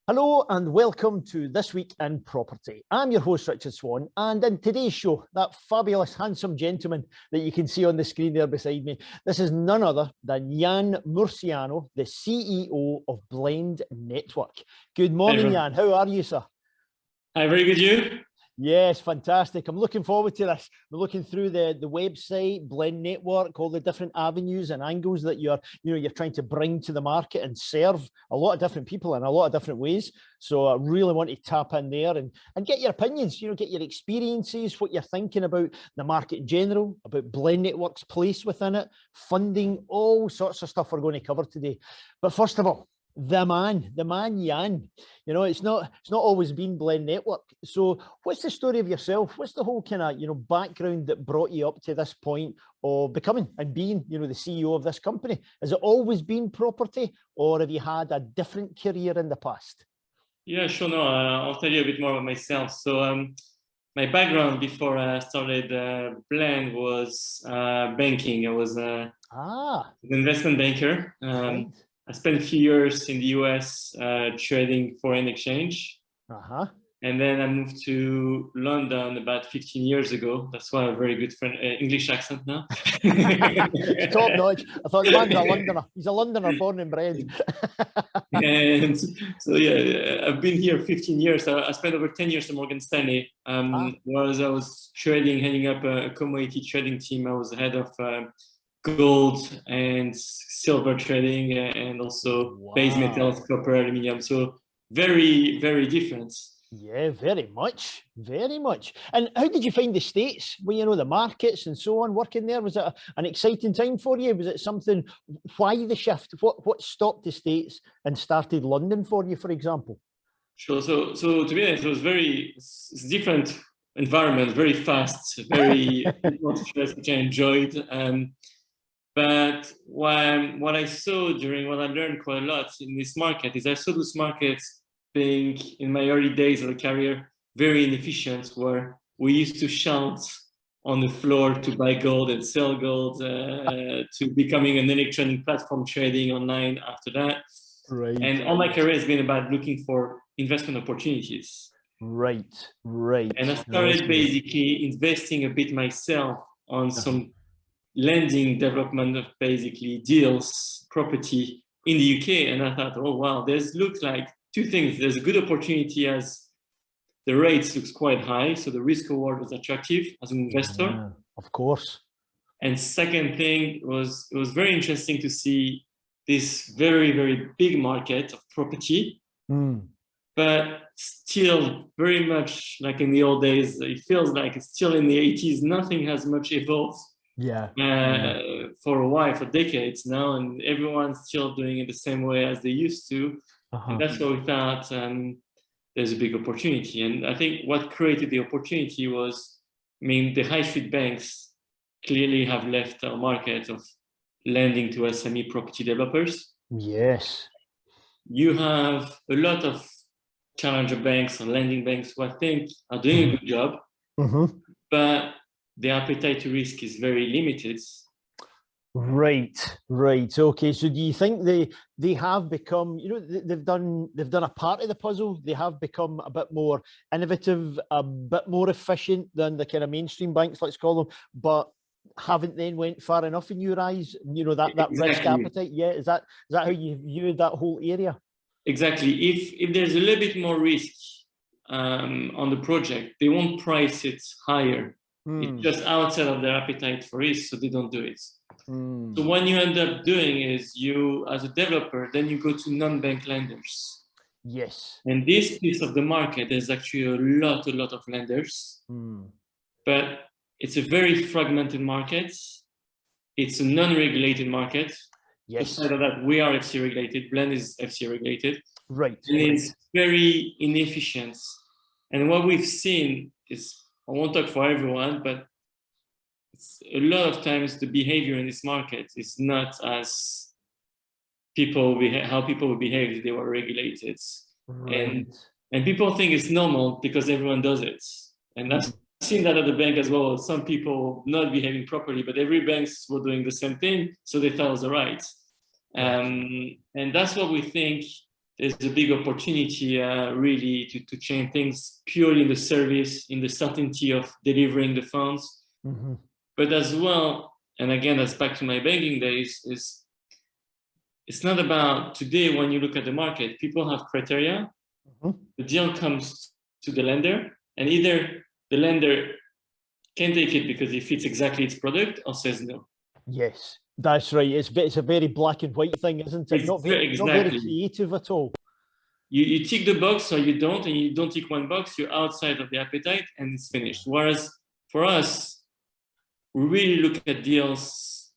Hello and welcome to This Week in Property. I'm your host, Richard Swan, and in today's show, that fabulous, handsome gentleman that you can see on the screen there beside me, this is none other than Yann Murciano, the CEO of Blend Network. Good morning, Yann. How are you, sir? Hi, very good. You? Yes, fantastic. I'm looking forward to this. We're looking through the website, Blend Network, all the different avenues and angles that you're trying to bring to the market and serve a lot of different people in a lot of different ways. So I really want to tap in there and get your opinions, get your experiences, what you're thinking about the market in general, about Blend Network's place within it, funding, all sorts of stuff we're going to cover today. But first of all, the man Yann. It's not always been Blend Network. So what's the story of yourself? What's the whole kind of background that brought you up to this point of becoming and being the CEO of this company? Has it always been property, or have you had a different career in the past? Yeah, sure. No, I'll tell you a bit more about myself. So my background before I started Blend was banking. I was an investment banker. Right. I spent a few years in the US trading foreign exchange. And then I moved to London about 15 years ago. That's why I have a very good English accent now. Top notch. I thought the man's a Londoner. He's a Londoner born and bred. And so, yeah, I've been here 15 years. I spent over 10 years at Morgan Stanley. Whereas I was heading up a commodity trading team. I was the head of gold and silver trading, and also base metals, copper, aluminium. So very, very different. Yeah, very much, very much. And how did you find the States? Well, the markets and so on, working there? Was it an exciting time for you? Was it something? Why the shift? What stopped the States and started London for you, for example? Sure. So to be honest, it was it's different environment, very fast, very which I enjoyed. But what I saw what I learned quite a lot in this market is I saw those markets being, in my early days of a career, very inefficient, where we used to shout on the floor to buy gold and sell gold, to becoming an electronic platform trading online after that. Right. And all my career has been about looking for investment opportunities. Right. And I started basically investing a bit myself on some lending development of basically deals, property in the UK. And I thought, oh, wow, looks like two things. There's a good opportunity as the rates looks quite high. So the risk reward was attractive as an investor. Yeah, of course. And second thing it was very interesting to see this very, very big market of property, but still very much like in the old days. It feels like it's still in the 80s. Nothing has much evolved. For a while, for decades now, and everyone's still doing it the same way as they used to. And that's why we thought there's a big opportunity. And I think what created the opportunity was, the high street banks clearly have left our market of lending to SME property developers. Yes. You have a lot of challenger banks and lending banks who I think are doing a good job, but the appetite to risk is very limited. Right. Okay. So do you think they have become, they've done a part of the puzzle? They have become a bit more innovative, a bit more efficient than the kind of mainstream banks, let's call them, but haven't then went far enough in your eyes? That risk appetite. Yeah. Is that how you view that whole area? Exactly. If there's a little bit more risk on the project, they won't price it higher. It's just outside of their appetite for risk, so they don't do it. So what you end up doing is you, as a developer, then you go to non-bank lenders. Yes. And this piece of the market, there's actually a lot of lenders, but it's a very fragmented market. It's a non-regulated market. Yes. Aside of that, we are FC regulated. Blend is FC regulated. Right. And it's very inefficient. And what we've seen is, I won't talk for everyone, but a lot of times the behavior in this market is not as how people would behave if they were regulated. Right. And people think it's normal because everyone does it. And I've seen that at the bank as well. Some people not behaving properly, but every banks were doing the same thing, so they thought it was all right. And that's what we think there's a big opportunity really to change things purely in the service, in the certainty of delivering the funds. Mm-hmm. But as well, and again, that's back to my banking days, is it's not about today when you look at the market, people have criteria, Mm-hmm. the deal comes to the lender, and either the lender can take it because it fits exactly its product or says no. Yes, that's right. It's a very black and white thing, isn't it? Not very creative at all. You tick the box or you don't, and you don't tick one box, you're outside of the appetite and it's finished. Whereas for us, we really look at deals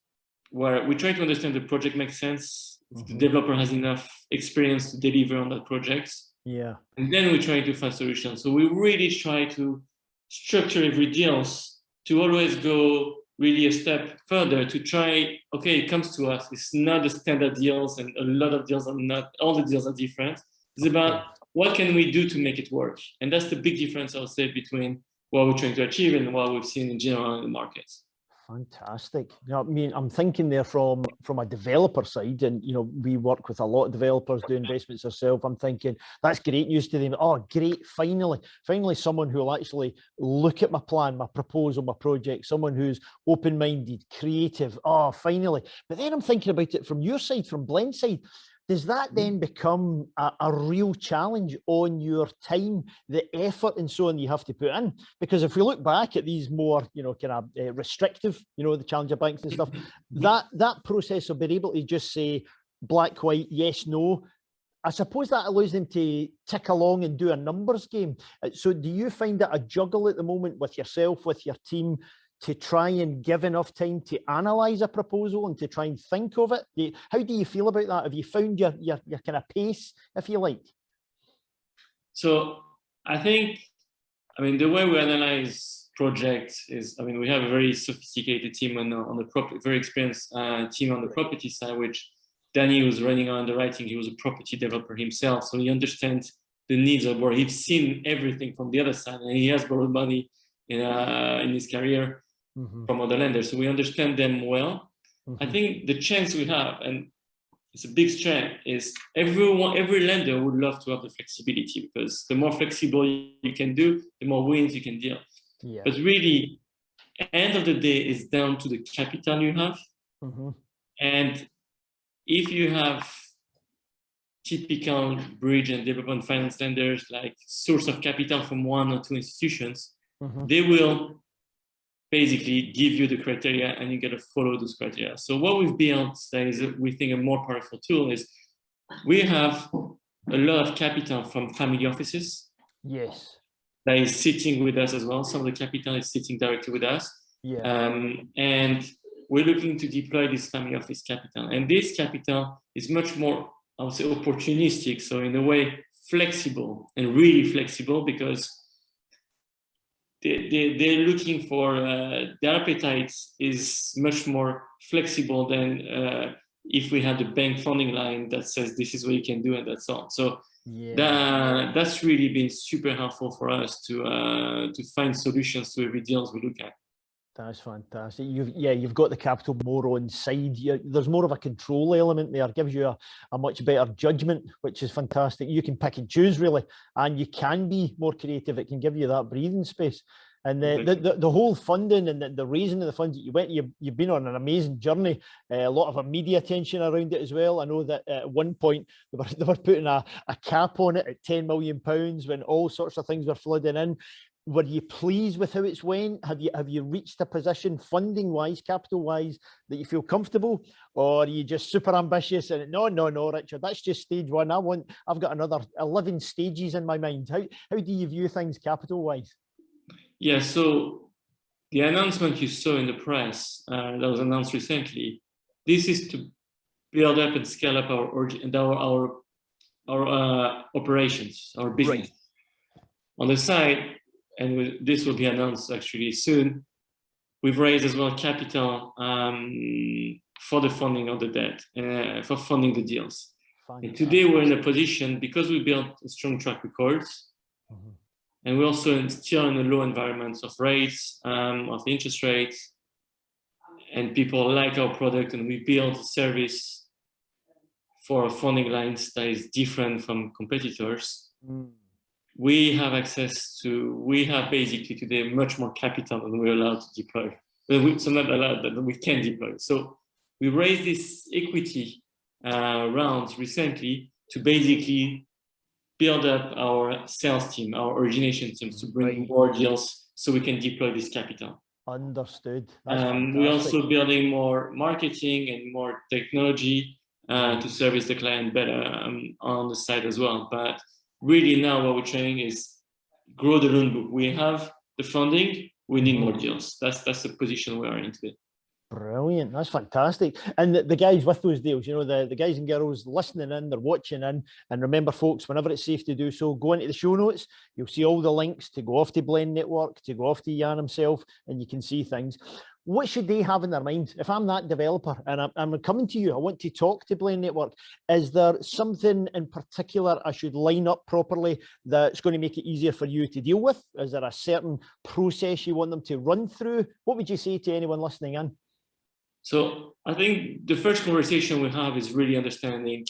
where we try to understand the project makes sense, if the developer has enough experience to deliver on that project. Yeah. And then we try to find solutions. So we really try to structure every deals to always go really a step further to try, okay, it comes to us. It's not the standard deals, and a lot of deals are not, all the deals are different. It's about what can we do to make it work? And that's the big difference, I would say, between what we're trying to achieve and what we've seen in general in the markets. Fantastic. You know, I mean, I'm thinking there from a developer side, and you know, we work with a lot of developers, do investments ourselves. I'm thinking that's great news to them. Oh, great! Finally, someone who will actually look at my plan, my proposal, my project. Someone who's open-minded, creative. Oh, finally. But then I'm thinking about it from your side, from Blend side. Does that then become a real challenge on your time, the effort and so on you have to put in? Because if we look back at these more, you know, kind of restrictive, you know, the challenger banks and stuff, that process of being able to just say black, white, yes, no, I suppose that allows them to tick along and do a numbers game. So do you find it a juggle at the moment with yourself, with your team, to try and give enough time to analyze a proposal and to try and think of it? How do you feel about that? Have you found your kind of pace, if you like? So I think, I mean, the way we analyze projects is, I mean, we have a very sophisticated team on the property, very experienced team on the property side, which Danny was running on underwriting. He was a property developer himself, so he understands the needs of where he's seen everything from the other side, and he has borrowed money in his career from other lenders, so we understand them well. I think the chance we have, and it's a big strength, is every lender would love to have the flexibility, because the more flexible you can do, the more wins you can deal. Yeah. But really, end of the day, is down to the capital you have. And if you have typical bridge and development finance lenders, like source of capital from one or two institutions, they will basically give you the criteria and you got to follow those criteria. So what we've built that is, we think, a more powerful tool is we have a lot of capital from family offices. Yes. That is sitting with us as well. Some of the capital is sitting directly with us. Yeah. And we're looking to deploy this family office capital. And this capital is much more, I would say, opportunistic. So in a way, flexible, and really flexible, because they're looking for, their appetite is much more flexible than if we had a bank funding line that says this is what you can do and that's all. So yeah, that's really been super helpful for us to find solutions to every deals we look at. That's fantastic. You've got the capital more on side. There's more of a control element there. It gives you a much better judgment, which is fantastic. You can pick and choose, really, and you can be more creative. It can give you that breathing space. And the whole funding and the raising of the funds that you went, you've been on an amazing journey. A lot of media attention around it as well. I know that at one point they were putting a cap on it at £10 million when all sorts of things were flooding in. Were you pleased with how it's went? Have you reached a position funding wise, capital wise, that you feel comfortable, or are you just super ambitious and no, Richard, that's just stage one. I've got another 11 stages in my mind. How do you view things capital wise? Yeah, so the announcement you saw in the press that was announced recently, this is to build up and scale up our operations, our business. Right. On the side, and this will be announced actually soon, we've raised as well capital for the funding of the debt, for funding the deals. And today we're in a position, because we built a strong track record, and we're also still in a low environment of rates, of interest rates, and people like our product, and we build a service for funding lines that is different from competitors. We have basically today much more capital than we're allowed to deploy. So not allowed, that we can deploy. So we raised this equity rounds recently to basically build up our sales team, our origination teams, to bring more deals so we can deploy this capital. Understood. We're also building more marketing and more technology to service the client better on the side as well. But really now what we're trying is grow the loan book. We have the funding, we need more deals. That's the position we are in today. Brilliant. That's fantastic. And the guys with those deals, you know, the guys and girls listening in, they're watching in. And remember, folks, whenever it's safe to do so, go into the show notes. You'll see all the links to go off to Blend Network, to go off to Yann himself, and you can see things. What should they have in their mind? If I'm that developer and I'm coming to you, I want to talk to Blend Network, is there something in particular I should line up properly that's going to make it easier for you to deal with? Is there a certain process you want them to run through? What would you say to anyone listening in? So I think the first conversation we have is really understanding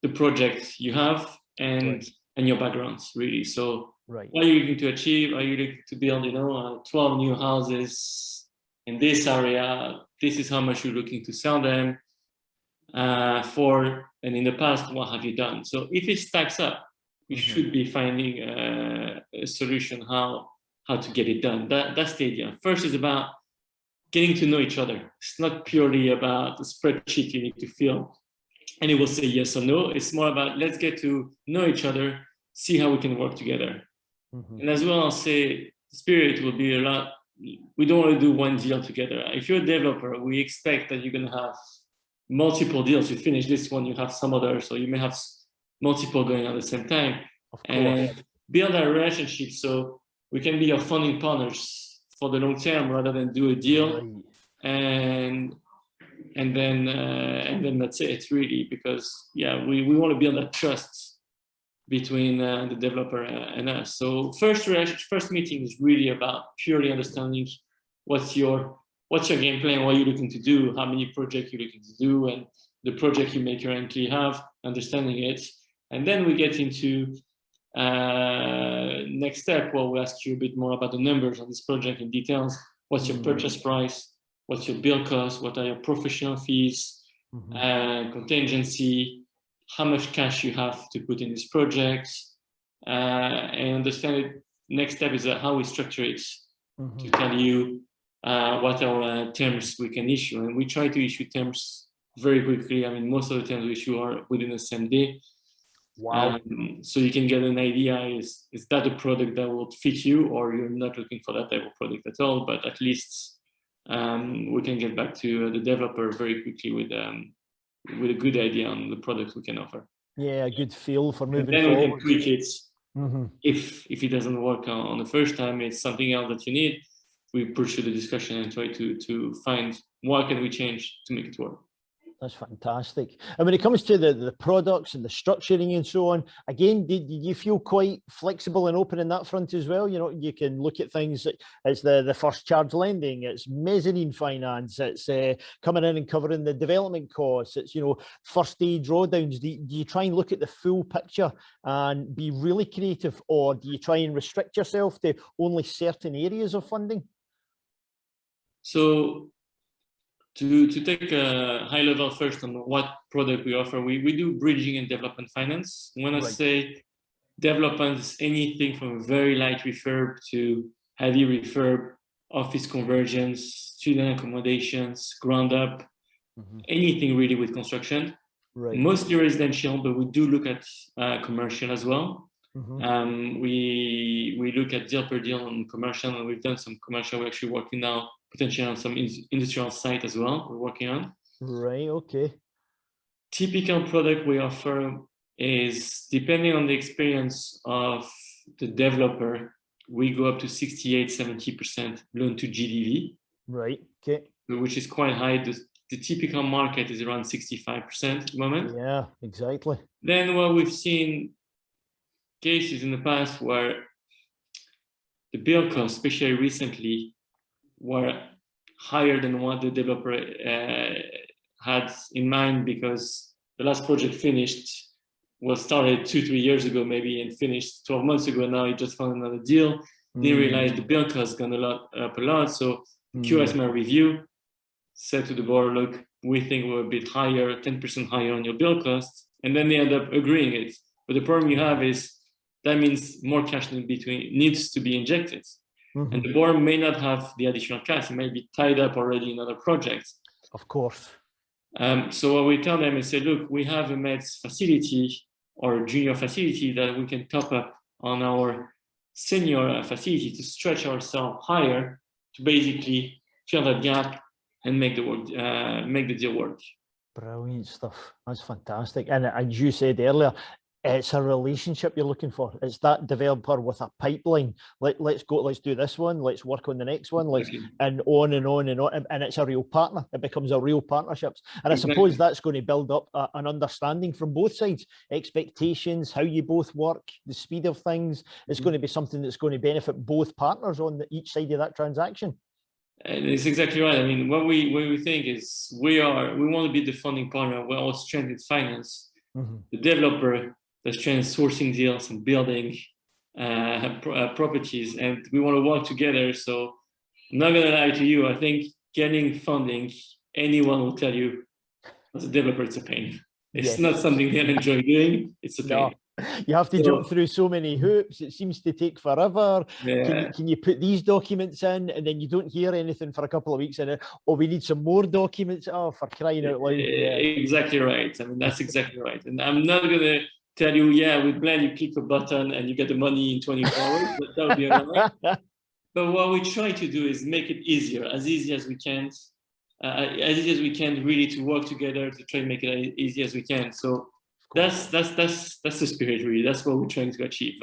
the project you have and your backgrounds, really. So what are you looking to achieve? Are you looking to build, 12 new houses in this area? This is how much you're looking to sell them for. And in the past, what have you done? So if it stacks up, you should be finding a solution how to get it done. That's the idea. First is about getting to know each other. It's not purely about the spreadsheet you need to fill and it will say yes or no. It's more about let's get to know each other, see how we can work together. And as well, I'll say the spirit will be a lot. We don't want to do one deal together. If you're a developer, we expect that you're going to have multiple deals. You finish this one, you have some other, so you may have multiple going on at the same time. And build a relationship so we can be your funding partners for the long term rather than do a deal and then that's it really, because we want to build that trust between the developer and us. So first meeting is really about purely understanding what's your game plan, what you're looking to do, how many projects you're looking to do, and the project you may currently have, understanding it. And then we get into next step, well, we'll ask you a bit more about the numbers on this project in details. What's your purchase price? What's your build cost? What are your professional fees? Contingency? How much cash you have to put in this project? And understand it. Next step is how we structure it to tell you what our terms we can issue. And we try to issue terms very quickly. I mean, most of the terms we issue are within the same day. Wow. So you can get an idea, is that a product that will fit you, or you're not looking for that type of product at all, but at least we can get back to the developer very quickly with a good idea on the product we can offer. Yeah, a good feel for moving then forward. We can tweak it. If it doesn't work on the first time, it's something else that you need, we pursue the discussion and try to find what can we change to make it work. That's fantastic. And when it comes to the products and the structuring and so on, again, did you feel quite flexible and open in that front as well? You know, you can look at things, it's the first charge lending, it's mezzanine finance, it's coming in and covering the development costs, it's, first day drawdowns. Do you try and look at the full picture and be really creative, or do you try and restrict yourself to only certain areas of funding? So to take a high level first on what product we offer, we do bridging and development finance. When I say development, is anything from very light refurb to heavy refurb, office conversions, student accommodations, ground up, anything really with construction. Mostly residential, but we do look at commercial as well. We look at deal per deal on commercial, and we've done some commercial. We're actually working now potentially on some industrial site as well we're working on. Typical product we offer is, depending on the experience of the developer, we go up to 68-70% loan to GDV. Which is quite high. The typical market is around 65% at the moment. Yeah, exactly. Then we've seen cases in the past where the build costs, especially recently, were higher than what the developer had in mind, because the last project finished was started 2-3 years ago maybe and finished 12 months ago. Now he just found another deal. Didn't realize the build cost has gone up a lot. So QS my review, said to the board, look, we think we're a bit higher, 10% higher on your build costs. And then they end up agreeing it. But the problem you have is that means more cash needs to be injected. And the board may not have the additional cash. It may be tied up already in other projects. Of course. So what we tell them is say, look, we have a MEDS facility or a junior facility that we can top up on our senior facility to stretch ourselves higher to basically fill that gap and make the deal work. Brilliant stuff. That's fantastic. And as you said earlier, it's a relationship you're looking for. It's that developer with a pipeline. Let's go, let's do this one, let's work on the next one, and on and on and on. And it's a real partner. It becomes a real partnership. And I suppose that's going to build up an understanding from both sides, expectations, how you both work, the speed of things. It's going to be something that's going to benefit both partners on each side of that transaction. And it's exactly right. I mean, what we think is we want to be the funding partner. We're all strength in finance. The developer, the strength sourcing deals and building properties, and we want to work together. So I'm not gonna lie to you, I think getting funding, anyone will tell you as a developer it's a pain. It's not something they enjoy doing, it's a pain. No. You have to jump through so many hoops. It seems to take forever. Can you put these documents in, and then you don't hear anything for a couple of weeks, and we need some more documents. Oh, for crying out loud! Exactly right. I mean, that's exactly right. And I'm not gonna tell you, yeah, with Blend you click a button and you get the money in 24 hours. That would be annoying. But what we try to do is make it easier, as easy as we can, really to work together to try and make it as easy as we can. So. That's the spirit, really. That's what we're trying to achieve.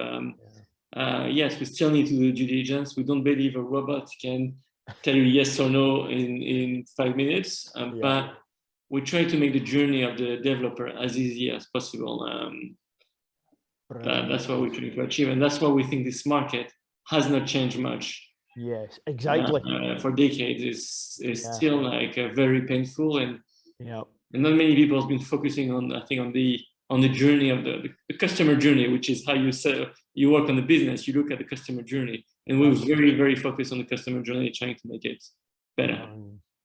Yes, we still need to do due diligence. We don't believe a robot can tell you yes or no in 5 minutes, but we try to make the journey of the developer as easy as possible. That's what we're trying to achieve, and that's why we think this market has not changed much. Yes, exactly. For decades, is still like very painful, and not many people have been focusing on, I think, on the journey of the customer journey, which is how you work on the business. You look at the customer journey, and we're very, very focused on the customer journey, trying to make it better.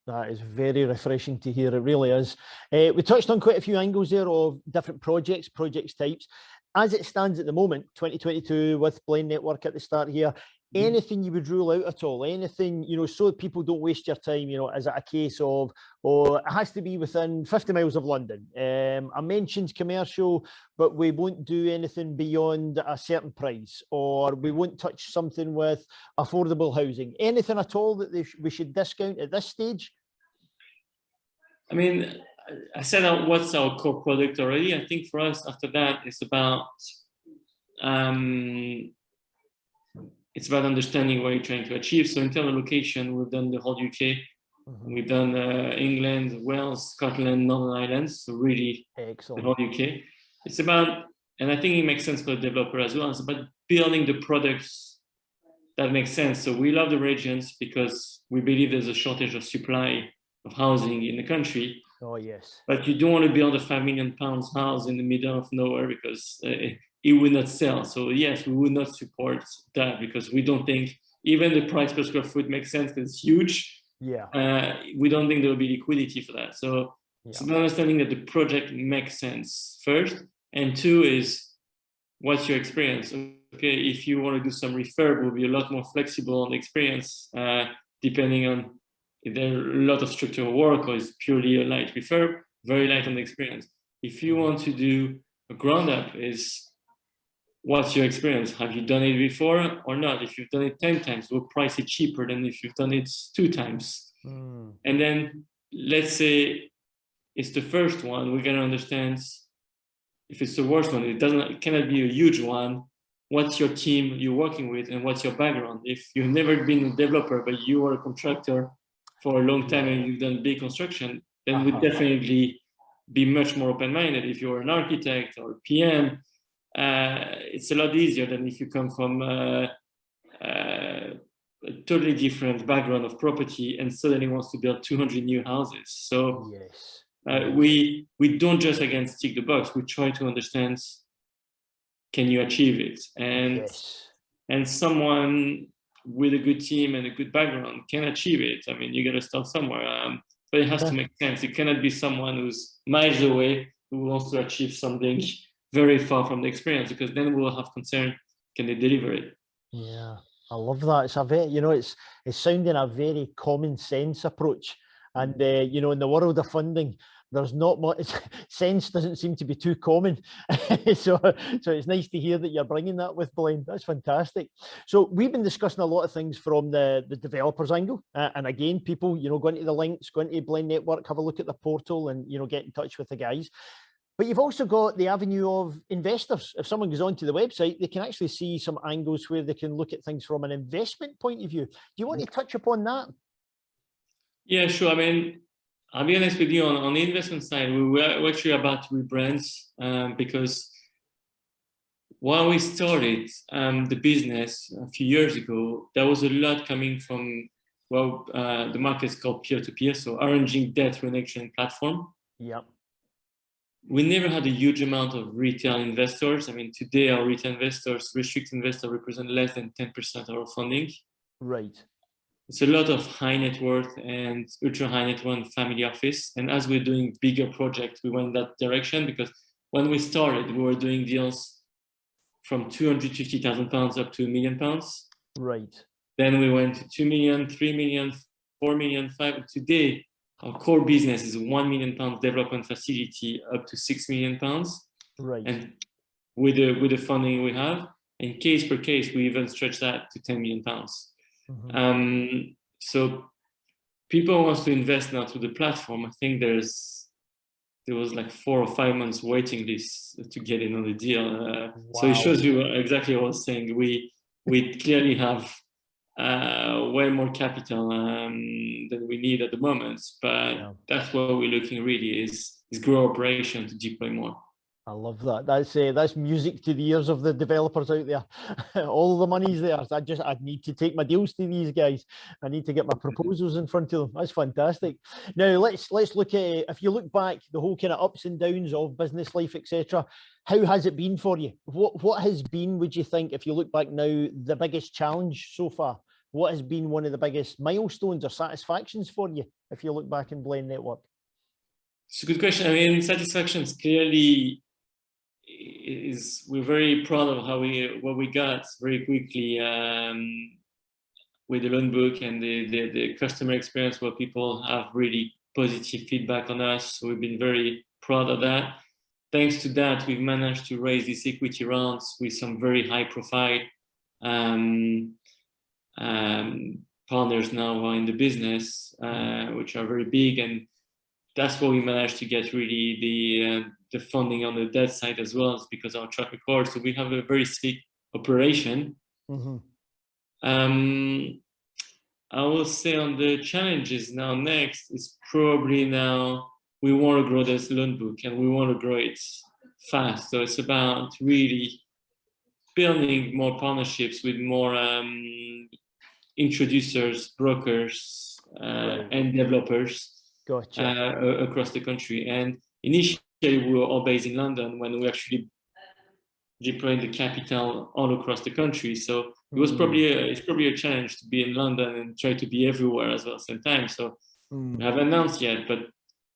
That is very refreshing to hear. It really is. We touched on quite a few angles there of different projects types. As it stands at the moment, 2022 with Blend Network at the start here, anything you would rule out at all? Anything, so that people don't waste your time, is it a case of, it has to be within 50 miles of London? I mentioned commercial, but we won't do anything beyond a certain price, or we won't touch something with affordable housing. Anything at all that we should discount at this stage? I mean, I said what's our core product already. I think for us, after that, it's about understanding what you're trying to achieve. So in terms of location, we've done the whole UK. We've done England, Wales, Scotland, Northern Ireland. So really, excellent. The whole UK. It's about, and I think it makes sense for the developer as well. It's about building the products that make sense. So we love the regions because we believe there's a shortage of supply of housing in the country. Oh, yes. But you don't want to build a £5 million house in the middle of nowhere because it would not sell. So yes, we would not support that because we don't think even the price per square foot makes sense because it's huge. We don't think there will be liquidity for that. So it's about understanding that the project makes sense first. And two is, what's your experience? Okay, if you want to do some refurb, we'll be a lot more flexible on the experience, depending on if there's a lot of structural work or it's purely a light refurb, very light on the experience. If you want to do a ground up, what's your experience? Have you done it before or not? If you've done it 10 times, we'll price it cheaper than if you've done it 2 times. And then let's say it's the first one, we're gonna understand if it's the worst one, it cannot be a huge one. What's your team you're working with and what's your background? If you've never been a developer, but you are a contractor for a long time and you've done big construction, then we'd definitely be much more open-minded. If you're an architect or a PM, it's a lot easier than if you come from a totally different background of property and suddenly wants to build 200 new houses. So We don't just again tick the box. We try to understand, can you achieve it? And someone with a good team and a good background can achieve it. I mean, you got to start somewhere, but it has to make sense. It cannot be someone who's miles away who wants to achieve something very far from the experience, because then we'll have concern, can they deliver it? Yeah, I love that. It's a very, it's sounding a very common sense approach. And, in the world of funding, there's not much, sense doesn't seem to be too common. so it's nice to hear that you're bringing that with Blend. That's fantastic. So we've been discussing a lot of things from the developers angle. And again, people, go into the links, go into Blend Network, have a look at the portal and, get in touch with the guys. But you've also got the avenue of investors. If someone goes onto the website, they can actually see some angles where they can look at things from an investment point of view. Do you want to touch upon that? Yeah, sure. I mean, I'll be honest with you, on the investment side, we're actually about to rebrand, because when we started the business a few years ago, there was a lot coming from, the market's called peer-to-peer, so arranging debt through an exchange platform. Yeah. We never had a huge amount of retail investors. I mean, today our retail investors, restricted investors, represent less than 10% of our funding. Right. It's a lot of high net worth and ultra high net worth family office. And as we're doing bigger projects, we went that direction, because when we started, we were doing deals from £250,000 up to £1 million. Right. Then we went to 2 million, 3 million, 4 million, 5. Today, our core business is £1 million development facility up to £6 million. Right. And with the funding we have, and case per case, we even stretch that to £10 million. Mm-hmm. So people want to invest now through the platform. I think there was like 4 or 5 months waiting list to get in on the deal. Wow. So it shows you exactly what I was saying. We clearly have way more capital than we need at the moment, but that's what we're looking really is grow operation to deploy more. I love that. That's music to the ears of the developers out there. All the money's there. I need to take my deals to these guys. I need to get my proposals in front of them. That's fantastic. Now let's look at, if you look back, the whole kind of ups and downs of business life, etc. How has it been for you? What has been, would you think, if you look back now, the biggest challenge so far? What has been one of the biggest milestones or satisfactions for you if you look back in Blend Network? It's a good question. I mean, satisfactions clearly we're very proud of what we got very quickly with the loan book and the customer experience, where people have really positive feedback on us. So we've been very proud of that. Thanks to that, we've managed to raise these equity rounds with some very high profile partners now in the business, which are very big, and that's where we managed to get really the funding on the debt side as well, because of our track record. So we have a very slick operation. Mm-hmm. I will say on the challenges now, next is probably now we want to grow this loan book and we want to grow it fast. So it's about really building more partnerships with more introducers, brokers, and developers. Gotcha. Across the country. And initially we were all based in London when we actually deployed the capital all across the country. So it was it's probably a challenge to be in London and try to be everywhere as well at the same time. So we haven't announced yet, but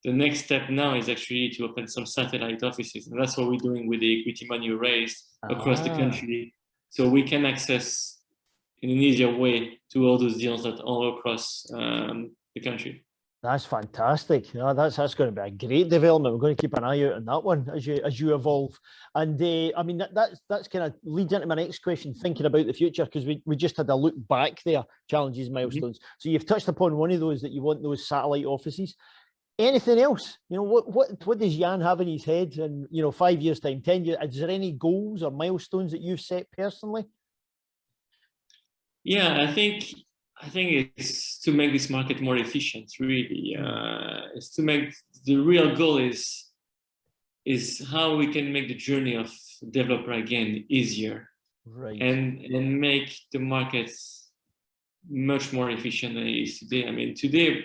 the next step now is actually to open some satellite offices. And that's what we're doing with the equity money raised across the country. So we can access in an easier way to all those deals that all across the country. That's fantastic. No, that's going to be a great development. We're going to keep an eye out on that one as you evolve. And I mean, that's kind of leads into my next question, thinking about the future, because we just had a look back there, challenges, milestones. Mm-hmm. So you've touched upon one of those, that you want those satellite offices. Anything else? What does Yann have in his head in 5 years' time, 10 years? Is there any goals or milestones that you've set personally? Yeah, I think it's to make this market more efficient, really. It's to make, the real goal is how we can make the journey of developer again easier. Right. And make the market much more efficient than it is today. I mean, today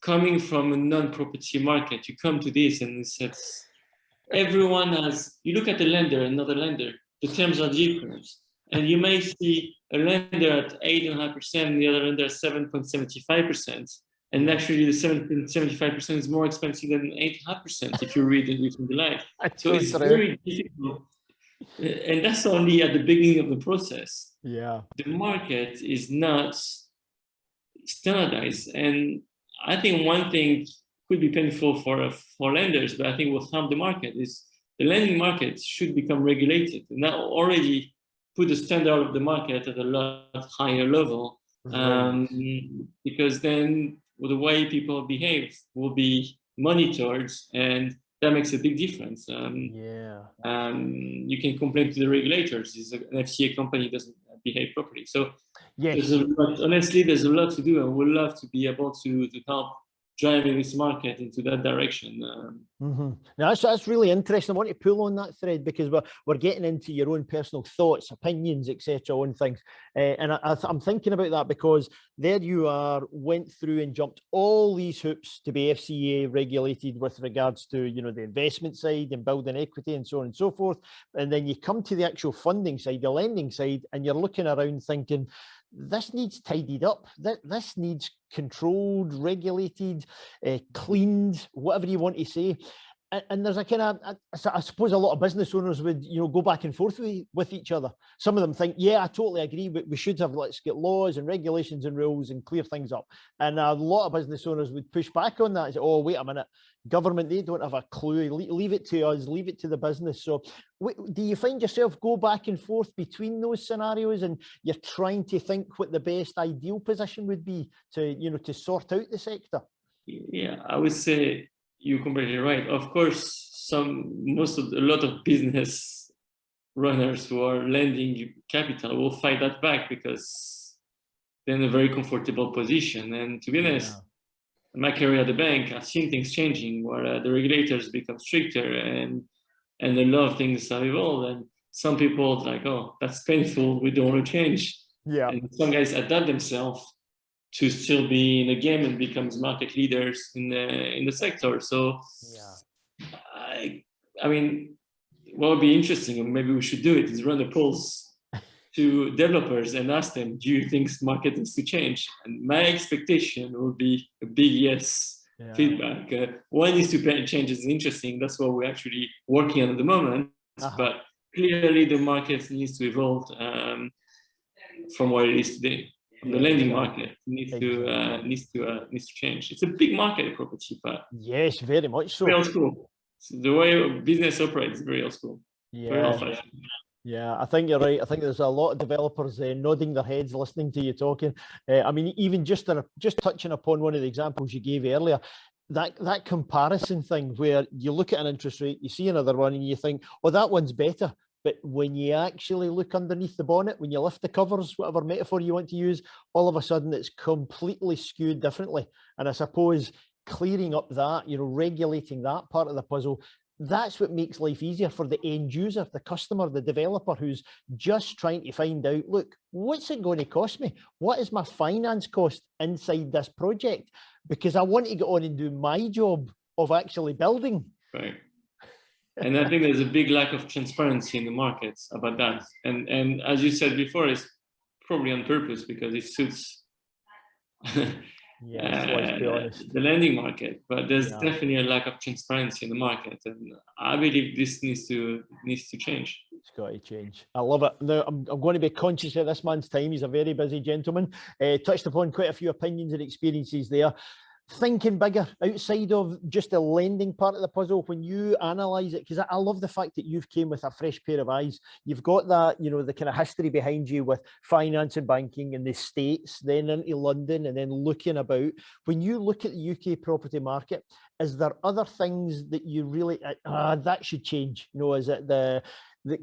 coming from a non-property market, you come to this and it says, everyone has, you look at a lender, another lender, the terms are different. And you may see a lender at 8.5%, the other lender at 7.75%. And actually the 7.75% is more expensive than 8.5% if you read it between the lines. So it's very difficult. And that's only at the beginning of the process. Yeah. The market is not standardized. And I think one thing could be painful for lenders, but I think will harm the market is the lending market should become regulated. And that already put the standard of the market at a lot higher level, because then the way people behave will be monitored, and that makes a big difference. You can complain to the regulators if an FCA company doesn't behave properly. So honestly, there's a lot to do, and we'd love to be able to help driving this market into that direction. Now, that's really interesting. I want to pull on that thread because we're getting into your own personal thoughts, opinions, etc. on things. And I'm thinking about that because there you are, went through and jumped all these hoops to be FCA regulated with regards to, you know, the investment side and building equity and so on and so forth. And then you come to the actual funding side, the lending side, and you're looking around thinking, this needs tidied up. This needs controlled, regulated, cleaned, whatever you want to say. And there's a kind of, I suppose a lot of business owners would, you know, go back and forth with each other. Some of them think, yeah, I totally agree, but we should have, let's get laws and regulations and rules and clear things up. And a lot of business owners would push back on that and say, oh, wait a minute, government, they don't have a clue. Leave it to us, leave it to the business. So do you find yourself go back and forth between those scenarios and you're trying to think what the best ideal position would be to, you know, to sort out the sector? Yeah, I would say you're completely right. Of course, a lot of business runners who are lending capital will fight that back because they're in a very comfortable position. And to be honest, in my career at the bank, I've seen things changing where the regulators become stricter and a lot of things have evolved. And some people are like, oh, that's painful, we don't want to change. Yeah. And some guys adapt themselves to still be in the game and becomes market leaders in the sector. So, I mean, what would be interesting, and maybe we should do it, is run a polls to developers and ask them, do you think the market needs to change? And my expectation would be a big yes feedback. What needs to change is interesting. That's what we're actually working on at the moment. But clearly the market needs to evolve from what it is today. The lending market needs to change. It's a big market, property, but yes, very much so. Very old school. So the way business operates is very old school. Very old-fashioned. Yeah, I think you're right. I think there's a lot of developers nodding their heads, listening to you talking. I mean, even just touching upon one of the examples you gave earlier, that comparison thing where you look at an interest rate, you see another one, and you think, oh, that one's better. But when you actually look underneath the bonnet, when you lift the covers, whatever metaphor you want to use, all of a sudden it's completely skewed differently. And I suppose clearing up that, you know, regulating that part of the puzzle, that's what makes life easier for the end user, the customer, the developer who's just trying to find out, look, what's it going to cost me? What is my finance cost inside this project? Because I want to get on and do my job of actually building. Right. And I think there's a big lack of transparency in the markets about that. And as you said before, it's probably on purpose because it suits let's be honest, the lending market. But there's definitely a lack of transparency in the market, and I believe this needs to change. It's got to change. I love it. Now, I'm going to be conscious of this man's time. He's a very busy gentleman. Touched upon quite a few opinions and experiences there. Thinking bigger outside of just the lending part of the puzzle, when you analyze it, because I love the fact that you've came with a fresh pair of eyes. You've got that, you know, the kind of history behind you with finance and banking in the States, then into London, and then looking about. When you look at the UK property market, is there other things that you really, that should change? You know, is it the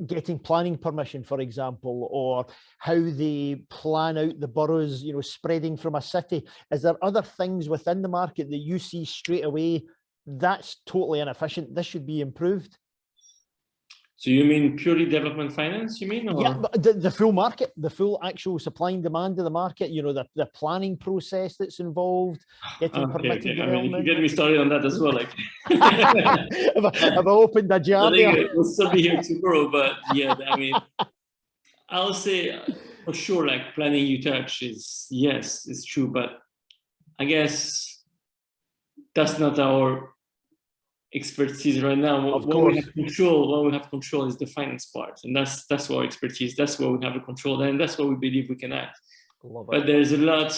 getting planning permission, for example, or how they plan out the boroughs, you know, spreading from a city? Is there other things within the market that you see straight away that's totally inefficient, this should be improved? So you mean purely development finance, you mean? Or? Yeah, but the full market, the full actual supply and demand of the market, you know, the planning process that's involved, getting permitted development. I mean, if you get me started on that as well, like I've opened a jar there. We'll still be here tomorrow, but yeah, I mean, I'll say for sure, like planning you touch is, yes, it's true, but I guess that's not our expertise right now. What we have control is the finance part, and that's our expertise. That's where we have a control, and that's what we believe we can act. But there's a lot.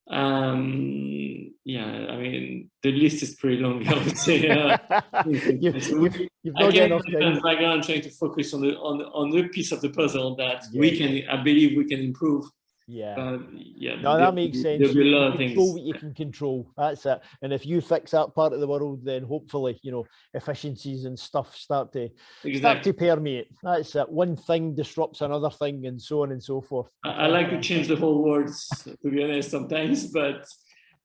Yeah, I mean, the list is pretty long, I would say. You've not enough time. I'm trying to focus on the piece of the puzzle that I believe we can improve. Yeah. No, that makes sense. There'll be a lot of things. Control what you can control. That's it. And if you fix that part of the world, then hopefully, you know, efficiencies and stuff start to permeate. That's it. One thing disrupts another thing, and so on and so forth. I like to change the whole world, to be honest, sometimes, but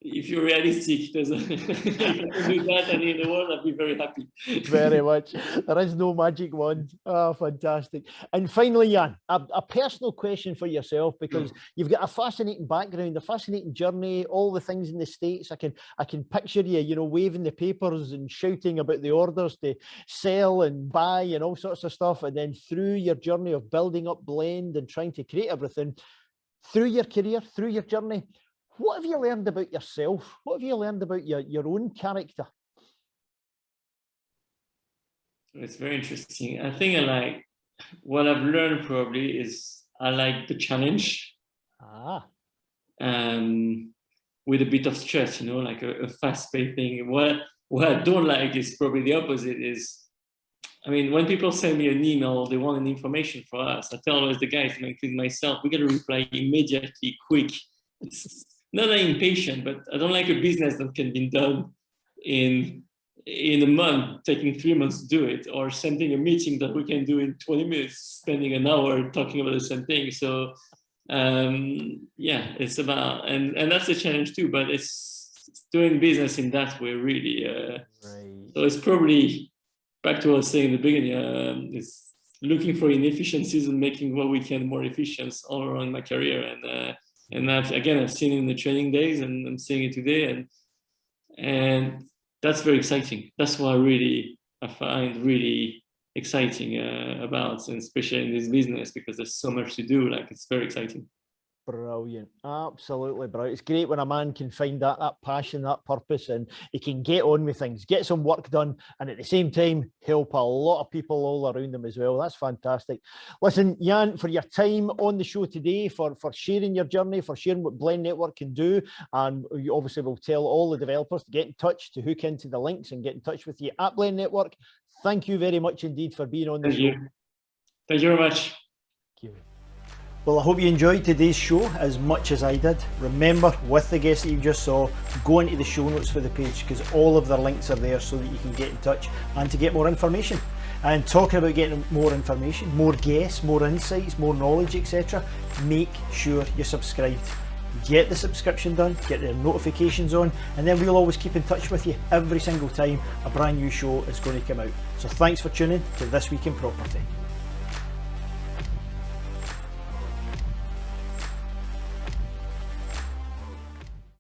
if you're realistic, if you can do that and in the world, I'd be very happy. Very much. There is no magic wand. Oh, fantastic. And finally, Yann, a personal question for yourself, because you've got a fascinating background, a fascinating journey, all the things in the States. I can picture you, you know, waving the papers and shouting about the orders to sell and buy and all sorts of stuff. And then through your journey of building up Blend and trying to create everything, through your career, through your journey, what have you learned about yourself? What have you learned about your own character? It's very interesting. I think what I've learned probably is I like the challenge. With a bit of stress, you know, like a fast-paced thing. What I don't like is probably the opposite. I mean, when people send me an email, they want an information for us. I tell always the guys, including myself, we got to reply immediately, quick. It's not that impatient, but I don't like a business that can be done in a month, taking 3 months to do it, or sending a meeting that we can do in 20 minutes, spending an hour talking about the same thing. So yeah, it's about, and that's a challenge too, but it's doing business in that way really. So it's probably back to what I was saying in the beginning, it's looking for inefficiencies and making what we can more efficient all around my career. And I've seen it in the training days, and I'm seeing it today, and that's very exciting. That's what I find really exciting about, and especially in this business, because there's so much to do. Like, it's very exciting. Brilliant. Absolutely brilliant. It's great when a man can find that passion, that purpose, and he can get on with things, get some work done, and at the same time help a lot of people all around them as well. That's fantastic. Listen, Yann, for your time on the show today, for sharing your journey, for sharing what Blend Network can do, and you obviously will tell all the developers to get in touch, to hook into the links and get in touch with you at Blend Network. Thank you very much indeed for being on the show. Thank you very much. Thank you. Well, I hope you enjoyed today's show as much as I did. Remember, with the guests that you just saw, go into the show notes for the page, because all of their links are there so that you can get in touch and to get more information. And talking about getting more information, more guests, more insights, more knowledge, etc., make sure you're subscribed. Get the subscription done, get the notifications on, and then we'll always keep in touch with you every single time a brand new show is going to come out. So thanks for tuning to This Week in Property.